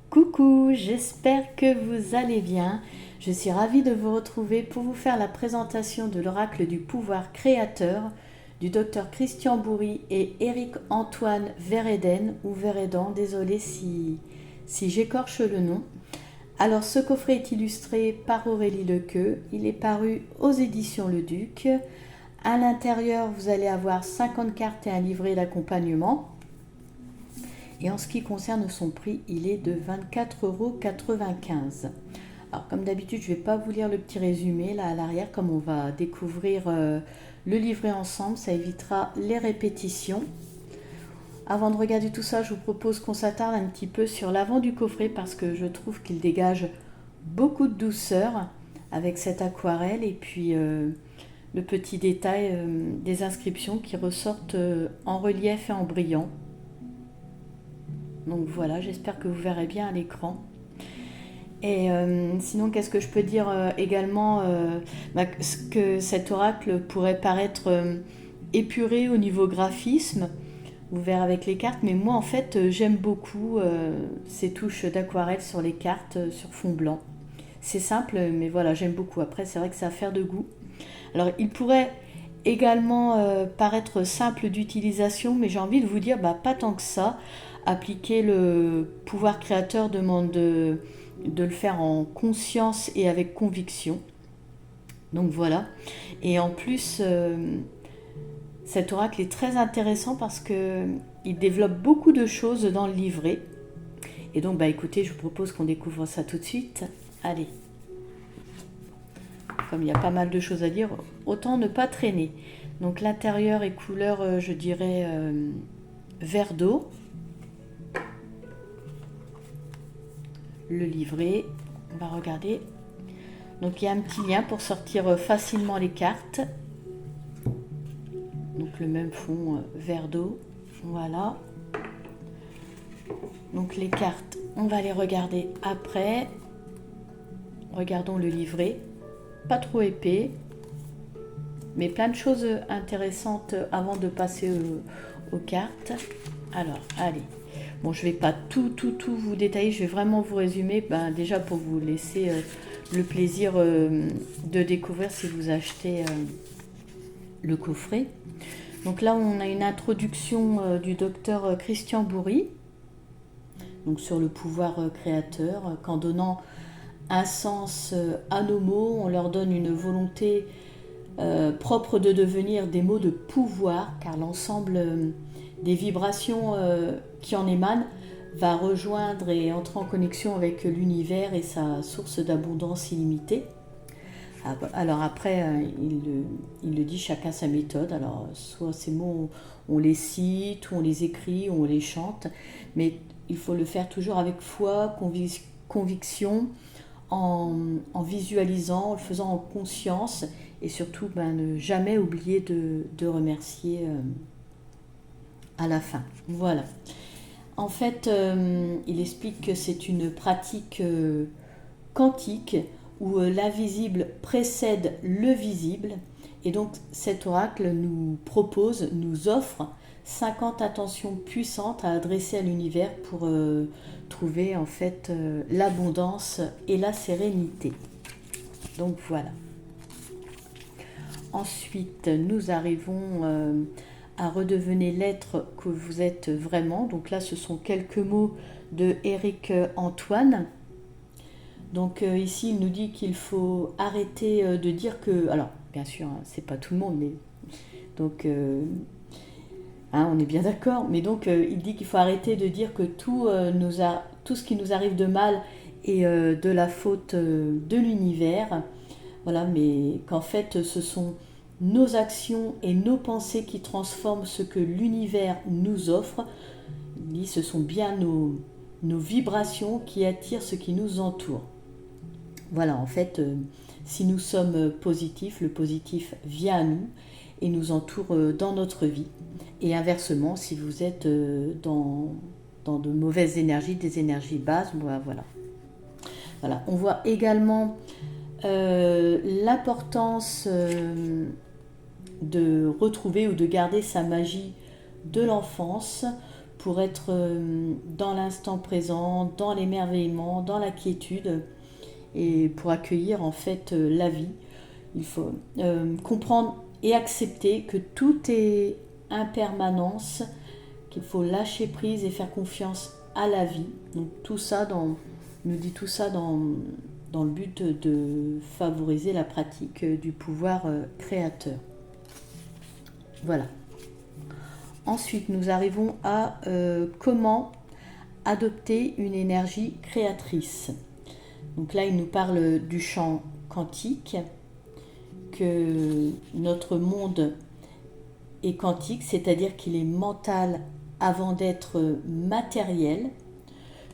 Coucou, j'espère que vous allez bien. Je suis ravie de vous retrouver pour vous faire la présentation de l'oracle du pouvoir créateur du docteur Christian Bourry et Éric-Antoine Vereden ou Veredan, désolé si j'écorche le nom. Alors ce coffret est illustré par Aurélie Lequeux, il est paru aux éditions Le Duc. À l'intérieur, vous allez avoir 50 cartes et un livret d'accompagnement. Et en ce qui concerne son prix, il est de 24,95 €. Alors comme d'habitude, je ne vais pas vous lire le petit résumé là à l'arrière, comme on va découvrir le livret ensemble, ça évitera les répétitions. Avant de regarder tout ça, je vous propose qu'on s'attarde un petit peu sur l'avant du coffret parce que je trouve qu'il dégage beaucoup de douceur avec cette aquarelle et puis le petit détail des inscriptions qui ressortent en relief et en brillant. Donc voilà, j'espère que vous verrez bien à l'écran. Et sinon, qu'est-ce que je peux dire également que cet oracle pourrait paraître épuré au niveau graphisme, vous verrez avec les cartes, mais moi en fait j'aime beaucoup ces touches d'aquarelle sur les cartes sur fond blanc. C'est simple, mais voilà, j'aime beaucoup. Après, c'est vrai que c'est affaire de goût. Alors, il pourrait également paraître simple d'utilisation, mais j'ai envie de vous dire, pas tant que ça. Appliquer le pouvoir créateur demande de le faire en conscience et avec conviction. Donc voilà. Et en plus, cet oracle est très intéressant parce que il développe beaucoup de choses dans le livret. Et donc, écoutez, je vous propose qu'on découvre ça tout de suite. Allez. Comme il y a pas mal de choses à dire, autant ne pas traîner. Donc l'intérieur est couleur, je dirais, vert d'eau. Le livret, on va regarder. Donc il y a un petit lien pour sortir facilement les cartes. Donc le même fond vert d'eau, voilà. Donc les cartes, on va les regarder après. Regardons le livret, pas trop épais, mais plein de choses intéressantes avant de passer aux cartes. Alors, allez. Bon, je ne vais pas tout vous détailler, je vais vraiment vous résumer, déjà pour vous laisser le plaisir de découvrir si vous achetez le coffret. Donc là, on a une introduction du docteur Christian Bourry, donc sur le pouvoir créateur, qu'en donnant un sens à nos mots, on leur donne une volonté propre de devenir des mots de pouvoir, car l'ensemble des vibrations qui en émanent va rejoindre et entrer en connexion avec l'univers et sa source d'abondance illimitée. Alors après, il le dit, chacun sa méthode. Alors soit ces mots, on les cite, ou on les écrit, ou on les chante, mais il faut le faire toujours avec foi, conviction, en visualisant, en le faisant en conscience et surtout ne jamais oublier de remercier à la fin. Voilà. En fait, il explique que c'est une pratique quantique où l'invisible précède le visible et donc cet oracle nous propose, nous offre 50 intentions puissantes à adresser à l'univers pour trouver en fait l'abondance et la sérénité. Donc voilà. Ensuite, nous arrivons à redevenir l'être que vous êtes vraiment. Donc là, ce sont quelques mots de Éric-Antoine. Donc ici, il nous dit qu'il faut arrêter de dire que... Alors, bien sûr, c'est pas tout le monde, mais... Donc, on est bien d'accord. Mais donc, il dit qu'il faut arrêter de dire que tout ce qui nous arrive de mal est de la faute de l'univers. Voilà, mais qu'en fait, ce sont nos actions et nos pensées qui transforment ce que l'univers nous offre. Il dit ce sont bien nos vibrations qui attirent ce qui nous entoure. Voilà, en fait, si nous sommes positifs, le positif vient à nous et nous entoure dans notre vie. Et inversement, si vous êtes dans de mauvaises énergies, des énergies basses, voilà. Voilà, on voit également l'importance de retrouver ou de garder sa magie de l'enfance pour être dans l'instant présent, dans l'émerveillement, dans la quiétude et pour accueillir en fait la vie. Il faut comprendre et accepter que tout est impermanence, qu'il faut lâcher prise et faire confiance à la vie. Donc tout ça nous dit tout ça dans le but de favoriser la pratique du pouvoir créateur. Voilà. Ensuite, nous arrivons à comment adopter une énergie créatrice. Donc là, il nous parle du champ quantique, que notre monde est quantique, c'est-à-dire qu'il est mental avant d'être matériel,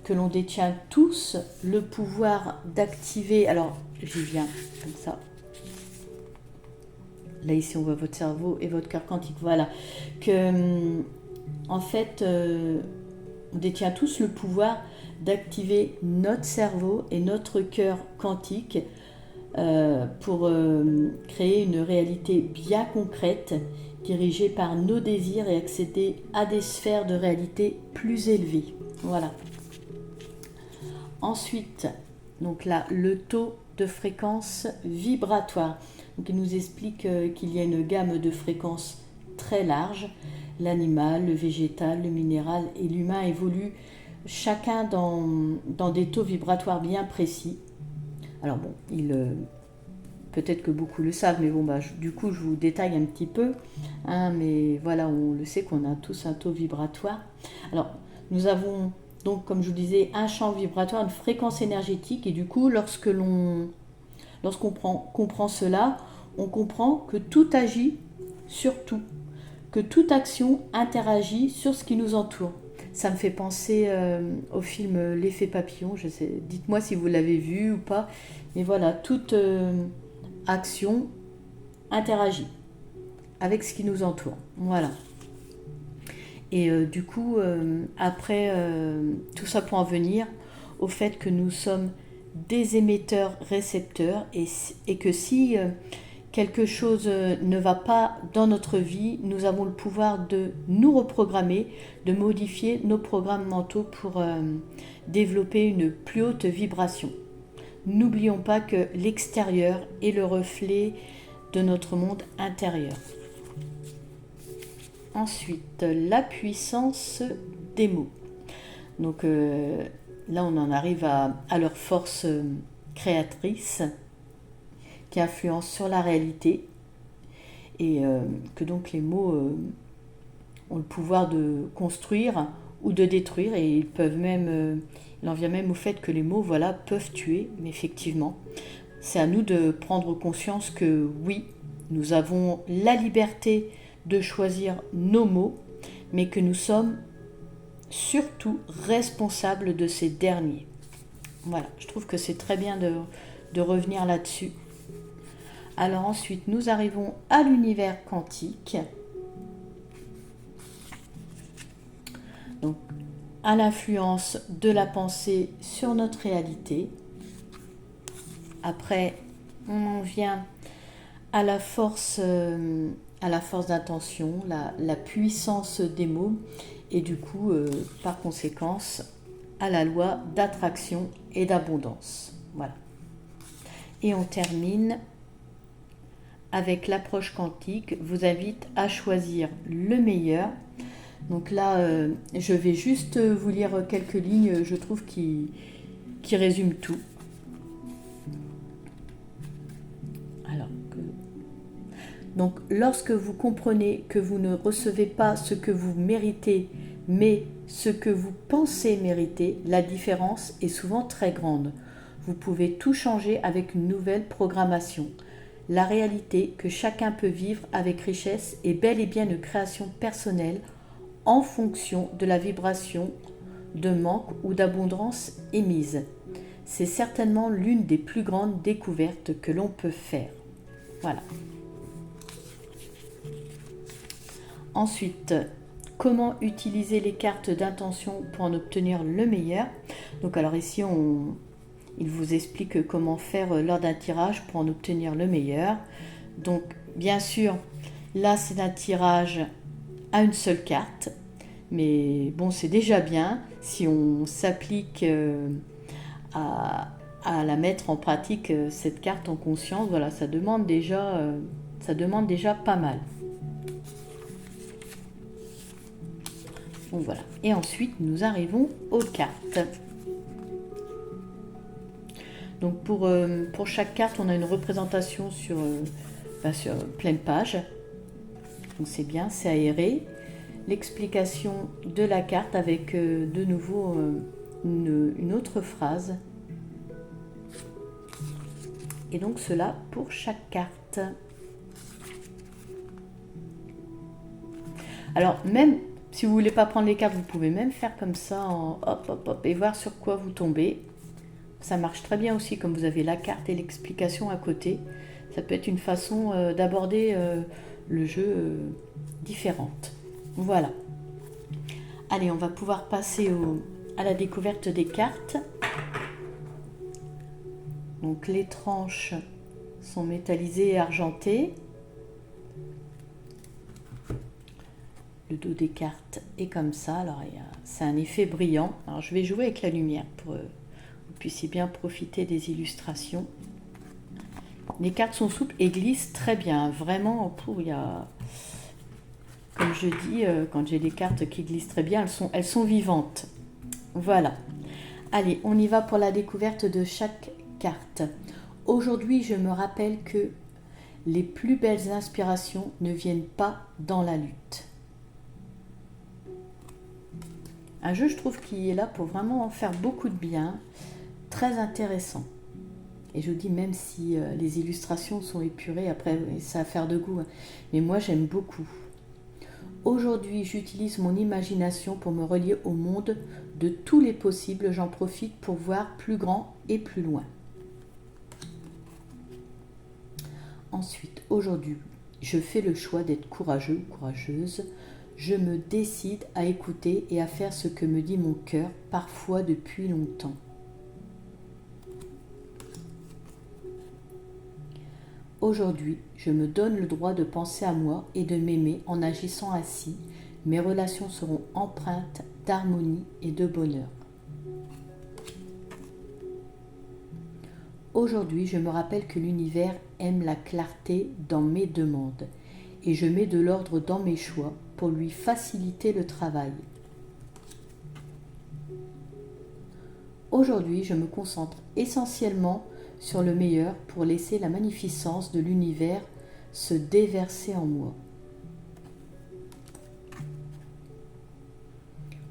que l'on détient tous le pouvoir d'activer, alors j'y viens comme ça, là ici on voit votre cerveau et votre cœur quantique, voilà, que en fait on détient tous le pouvoir d'activer notre cerveau et notre cœur quantique pour créer une réalité bien concrète, dirigée par nos désirs et accéder à des sphères de réalité plus élevées. Voilà. Ensuite, donc là, le taux de fréquence vibratoire. Donc il nous explique qu'il y a une gamme de fréquences très large. L'animal, le végétal, le minéral et l'humain évoluent chacun dans des taux vibratoires bien précis. Alors bon, peut-être que beaucoup le savent, mais bon, du coup, je vous détaille un petit peu. Mais voilà, on le sait qu'on a tous un taux vibratoire. Alors, nous avons donc, comme je vous disais, un champ vibratoire, une fréquence énergétique. Et du coup, lorsqu'on comprend cela, on comprend que tout agit sur tout, que toute action interagit sur ce qui nous entoure. Ça me fait penser au film L'effet papillon. Je sais, dites-moi si vous l'avez vu ou pas. Mais voilà, toute action interagit avec ce qui nous entoure. Voilà. Et du coup, après, tout ça pour en venir au fait que nous sommes des émetteurs-récepteurs et que si quelque chose ne va pas dans notre vie, nous avons le pouvoir de nous reprogrammer, de modifier nos programmes mentaux pour développer une plus haute vibration. N'oublions pas que l'extérieur est le reflet de notre monde intérieur. Ensuite, la puissance des mots. Donc là, on en arrive à leur force créatrice qui influence sur la réalité et que donc les mots ont le pouvoir de construire ou de détruire et ils peuvent même, il en vient même au fait que les mots peuvent tuer, mais effectivement, c'est à nous de prendre conscience que oui, nous avons la liberté de choisir nos mots, mais que nous sommes surtout responsables de ces derniers. Voilà, je trouve que c'est très bien de revenir là-dessus. Alors ensuite, nous arrivons à l'univers quantique. Donc, à l'influence de la pensée sur notre réalité. Après, on en vient à la force d'intention, la puissance des mots et du coup, par conséquence, à la loi d'attraction et d'abondance. Voilà. Et on termine avec l'approche quantique, vous invite à choisir le meilleur. Donc là, je vais juste vous lire quelques lignes, je trouve, qui résument tout. Donc, lorsque vous comprenez que vous ne recevez pas ce que vous méritez, mais ce que vous pensez mériter, la différence est souvent très grande. Vous pouvez tout changer avec une nouvelle programmation. La réalité que chacun peut vivre avec richesse est bel et bien une création personnelle en fonction de la vibration de manque ou d'abondance émise. C'est certainement l'une des plus grandes découvertes que l'on peut faire. Voilà. Ensuite, comment utiliser les cartes d'intention pour en obtenir le meilleur. Donc alors ici, il vous explique comment faire lors d'un tirage pour en obtenir le meilleur. Donc bien sûr, là c'est un tirage à une seule carte, Mais bon, c'est déjà bien si on s'applique à la mettre en pratique, cette carte en conscience. Voilà, ça demande déjà pas mal. Bon, voilà. Et ensuite, nous arrivons aux cartes. Donc pour chaque carte, on a une représentation sur pleine page. Donc c'est bien, c'est aéré. L'explication de la carte avec de nouveau une autre phrase. Et donc cela pour chaque carte. Alors même si vous ne voulez pas prendre les cartes, vous pouvez même faire comme ça, en hop, hop, hop, et voir sur quoi vous tombez. Ça marche très bien aussi, comme vous avez la carte et l'explication à côté. Ça peut être une façon d'aborder le jeu différente. Voilà. Allez, on va pouvoir passer à la découverte des cartes. Donc les tranches sont métallisées et argentées. Le dos des cartes est comme ça. Alors c'est un effet brillant. Alors je vais jouer avec la lumière pour que vous puissiez bien profiter des illustrations. Les cartes sont souples et glissent très bien. Vraiment, comme je dis, quand j'ai des cartes qui glissent très bien, elles sont vivantes. Voilà. Allez, on y va pour la découverte de chaque carte. Aujourd'hui, je me rappelle que les plus belles inspirations ne viennent pas dans la lutte. Un jeu, je trouve, qui est là pour vraiment faire beaucoup de bien. Très intéressant. Et je vous dis, même si les illustrations sont épurées, après, c'est affaire de goût. Mais moi, j'aime beaucoup. Aujourd'hui, j'utilise mon imagination pour me relier au monde de tous les possibles. J'en profite pour voir plus grand et plus loin. Ensuite, aujourd'hui, je fais le choix d'être courageux ou courageuse. Je me décide à écouter et à faire ce que me dit mon cœur, parfois depuis longtemps. Aujourd'hui, je me donne le droit de penser à moi et de m'aimer en agissant ainsi. Mes relations seront empreintes d'harmonie et de bonheur. Aujourd'hui, je me rappelle que l'univers aime la clarté dans mes demandes et je mets de l'ordre dans mes choix pour lui faciliter le travail. Aujourd'hui, je me concentre essentiellement sur le meilleur pour laisser la magnificence de l'univers se déverser en moi.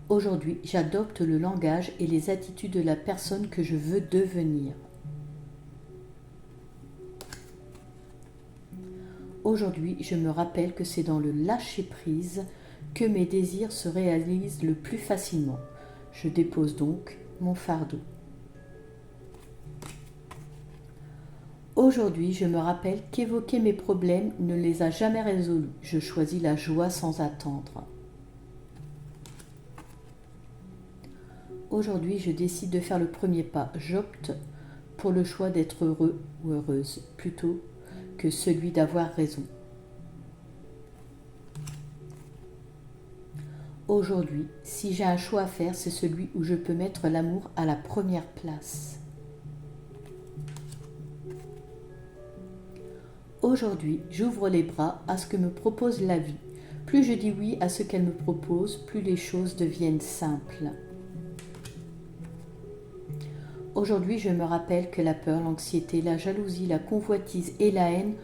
Aujourd'hui, j'adopte le langage et les attitudes de la personne que je veux devenir. Aujourd'hui, je me rappelle que c'est dans le lâcher-prise que mes désirs se réalisent le plus facilement. Je dépose donc mon fardeau. Aujourd'hui, je me rappelle qu'évoquer mes problèmes ne les a jamais résolus. Je choisis la joie sans attendre. Aujourd'hui, je décide de faire le premier pas. J'opte pour le choix d'être heureux ou heureuse, plutôt que celui d'avoir raison. Aujourd'hui, si j'ai un choix à faire, c'est celui où je peux mettre l'amour à la première place. Aujourd'hui, j'ouvre les bras à ce que me propose la vie. Plus je dis oui à ce qu'elle me propose, plus les choses deviennent simples. Aujourd'hui, je me rappelle que la peur, l'anxiété, la jalousie, la convoitise et la haine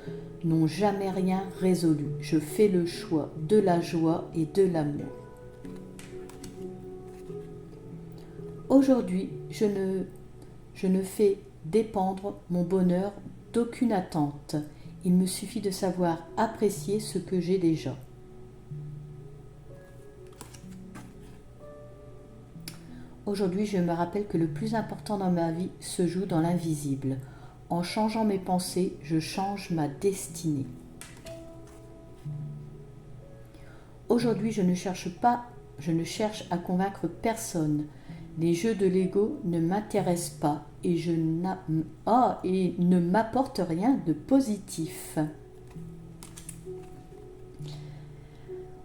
n'ont jamais rien résolu. Je fais le choix de la joie et de l'amour. Aujourd'hui, je ne fais dépendre mon bonheur d'aucune attente. Il me suffit de savoir apprécier ce que j'ai déjà. Aujourd'hui, je me rappelle que le plus important dans ma vie se joue dans l'invisible. En changeant mes pensées, je change ma destinée. Aujourd'hui, je ne cherche à convaincre personne. Les jeux de l'ego ne m'intéressent pas et ne m'apportent rien de positif.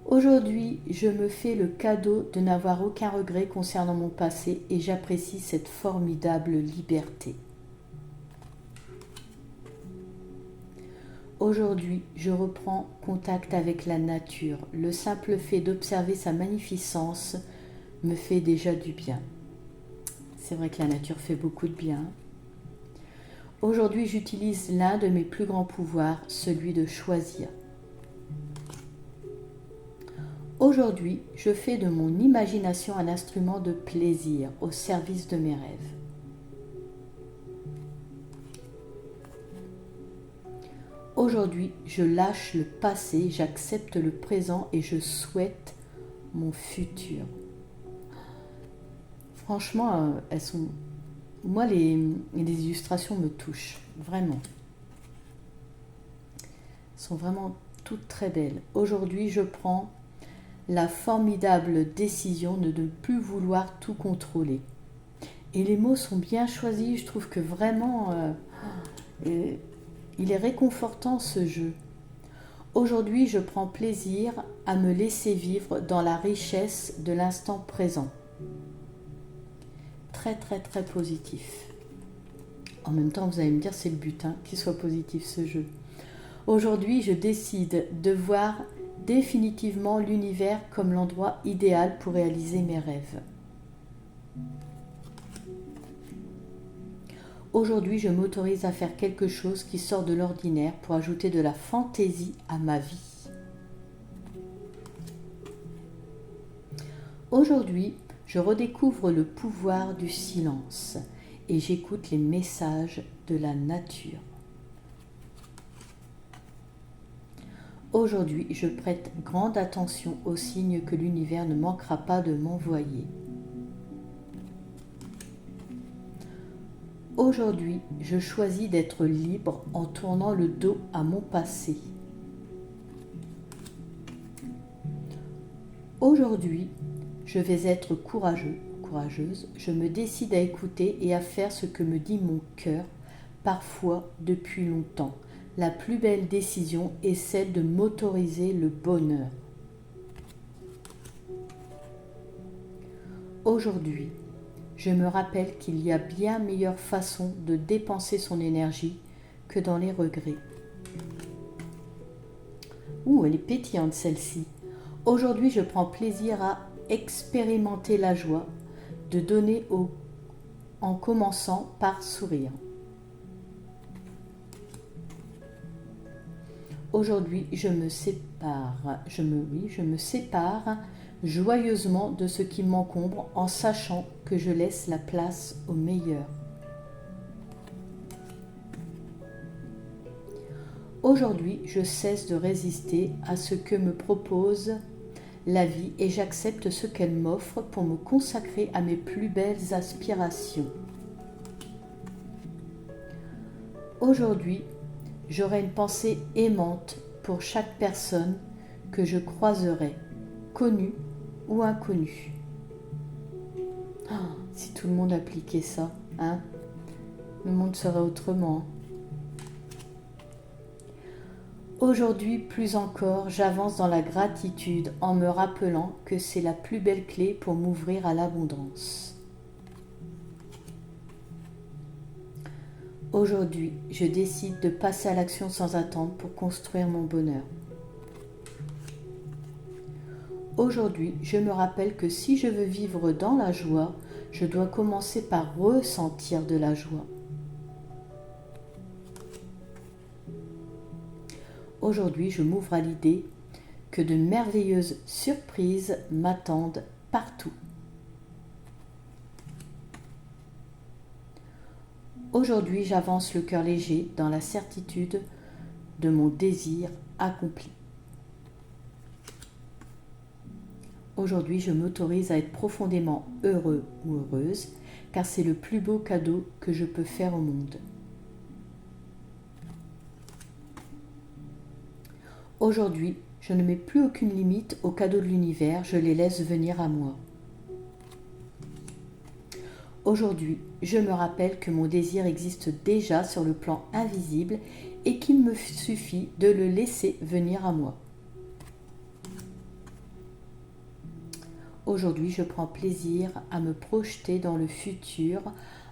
Aujourd'hui, je me fais le cadeau de n'avoir aucun regret concernant mon passé et j'apprécie cette formidable liberté. Aujourd'hui, je reprends contact avec la nature. Le simple fait d'observer sa magnificence me fait déjà du bien. C'est vrai que la nature fait beaucoup de bien. Aujourd'hui, j'utilise l'un de mes plus grands pouvoirs, celui de choisir. Aujourd'hui, je fais de mon imagination un instrument de plaisir au service de mes rêves. Aujourd'hui, je lâche le passé, j'accepte le présent et je souhaite mon futur. Franchement, elles sont... Moi, les illustrations me touchent, vraiment. Elles sont vraiment toutes très belles. Aujourd'hui, je prends la formidable décision de ne plus vouloir tout contrôler. Et les mots sont bien choisis, je trouve que vraiment, il est réconfortant ce jeu. Aujourd'hui, je prends plaisir à me laisser vivre dans la richesse de l'instant présent. Très très très positif. En même temps, vous allez me dire, c'est le but, qu'il soit positif ce jeu. Aujourd'hui, je décide de voir définitivement l'univers comme l'endroit idéal pour réaliser mes rêves. Aujourd'hui, je m'autorise à faire quelque chose qui sort de l'ordinaire pour ajouter de la fantaisie à ma vie. Aujourd'hui, je redécouvre le pouvoir du silence et j'écoute les messages de la nature. Aujourd'hui, je prête grande attention aux signes que l'univers ne manquera pas de m'envoyer. Aujourd'hui, je choisis d'être libre en tournant le dos à mon passé. Aujourd'hui, je vais être courageux, courageuse. Je me décide à écouter et à faire ce que me dit mon cœur, parfois depuis longtemps. La plus belle décision est celle de m'autoriser le bonheur. Aujourd'hui, je me rappelle qu'il y a bien meilleure façon de dépenser son énergie que dans les regrets. Ouh, elle est pétillante celle-ci. Aujourd'hui, je prends plaisir à expérimenter la joie de donner en commençant par sourire. Aujourd'hui, je me sépare joyeusement de ce qui m'encombre en sachant que je laisse la place au meilleur. Aujourd'hui, je cesse de résister à ce que me propose la vie et j'accepte ce qu'elle m'offre pour me consacrer à mes plus belles aspirations. Aujourd'hui, j'aurai une pensée aimante pour chaque personne que je croiserai, connue ou inconnue. Si tout le monde appliquait ça, le monde serait autrement. Aujourd'hui, plus encore, j'avance dans la gratitude en me rappelant que c'est la plus belle clé pour m'ouvrir à l'abondance. Aujourd'hui, je décide de passer à l'action sans attendre pour construire mon bonheur. Aujourd'hui, je me rappelle que si je veux vivre dans la joie, je dois commencer par ressentir de la joie. Aujourd'hui, je m'ouvre à l'idée que de merveilleuses surprises m'attendent partout. Aujourd'hui, j'avance le cœur léger dans la certitude de mon désir accompli. Aujourd'hui, je m'autorise à être profondément heureux ou heureuse, car c'est le plus beau cadeau que je peux faire au monde. Aujourd'hui, je ne mets plus aucune limite aux cadeaux de l'univers, je les laisse venir à moi. Aujourd'hui, je me rappelle que mon désir existe déjà sur le plan invisible et qu'il me suffit de le laisser venir à moi. Aujourd'hui, je prends plaisir à me projeter dans le futur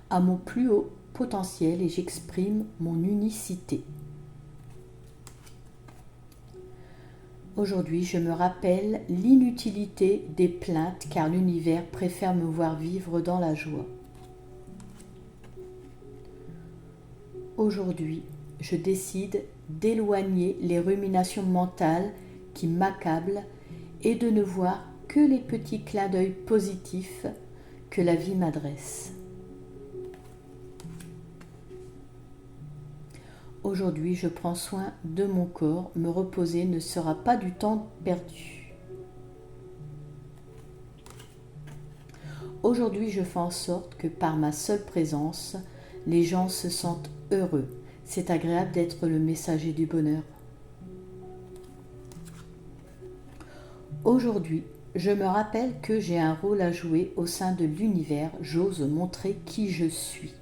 à mon plus haut potentiel et j'exprime mon unicité. Aujourd'hui, je me rappelle l'inutilité des plaintes car l'univers préfère me voir vivre dans la joie. Aujourd'hui, je décide d'éloigner les ruminations mentales qui m'accablent et de ne voir que les petits clins d'œil positifs que la vie m'adresse. Aujourd'hui, je prends soin de mon corps. Me reposer ne sera pas du temps perdu. Aujourd'hui, je fais en sorte que par ma seule présence, les gens se sentent heureux. C'est agréable d'être le messager du bonheur. Aujourd'hui, je me rappelle que j'ai un rôle à jouer au sein de l'univers. J'ose montrer qui je suis.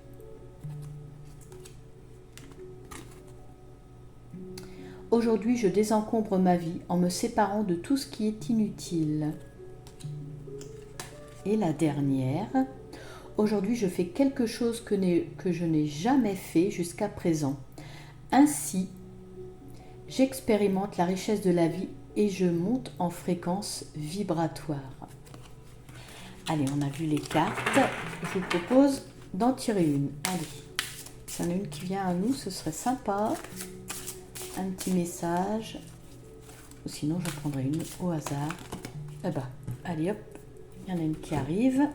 Aujourd'hui, je désencombre ma vie en me séparant de tout ce qui est inutile. Et la dernière, aujourd'hui, je fais quelque chose que je n'ai jamais fait jusqu'à présent. Ainsi, j'expérimente la richesse de la vie et je monte en fréquence vibratoire. Allez, on a vu les cartes. Je vous propose d'en tirer une. Allez, s'il y en a une qui vient à nous, ce serait sympa. Un petit message, ou sinon je prendrai une au hasard. Allez hop, il y en a une qui arrive.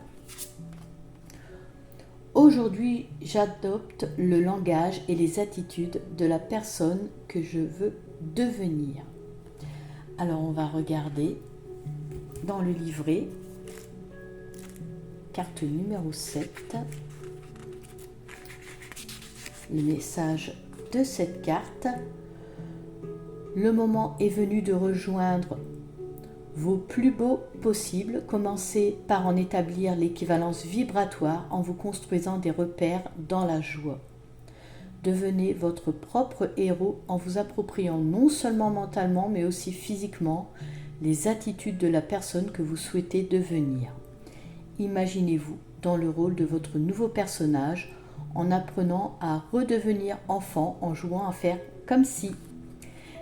Aujourd'hui, j'adopte le langage et les attitudes de la personne que je veux devenir. Alors on va regarder dans le livret, carte numéro 7, le message de cette carte. Le moment est venu de rejoindre vos plus beaux possibles. Commencez par en établir l'équivalence vibratoire en vous construisant des repères dans la joie. Devenez votre propre héros en vous appropriant non seulement mentalement mais aussi physiquement les attitudes de la personne que vous souhaitez devenir. Imaginez-vous dans le rôle de votre nouveau personnage en apprenant à redevenir enfant en jouant à faire comme si.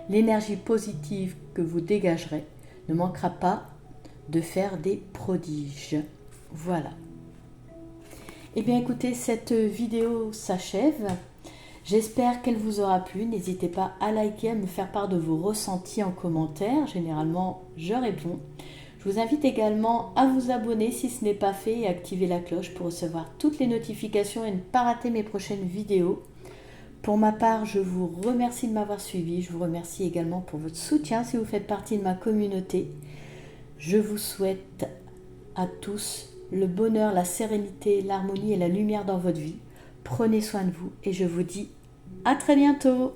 L'énergie positive que vous dégagerez ne manquera pas de faire des prodiges. Voilà. Eh bien écoutez, cette vidéo s'achève. J'espère qu'elle vous aura plu. N'hésitez pas à liker, à me faire part de vos ressentis en commentaire. Généralement, je réponds. Je vous invite également à vous abonner si ce n'est pas fait et à activer la cloche pour recevoir toutes les notifications et ne pas rater mes prochaines vidéos. Pour ma part, je vous remercie de m'avoir suivi. Je vous remercie également pour votre soutien si vous faites partie de ma communauté. Je vous souhaite à tous le bonheur, la sérénité, l'harmonie et la lumière dans votre vie. Prenez soin de vous et je vous dis à très bientôt.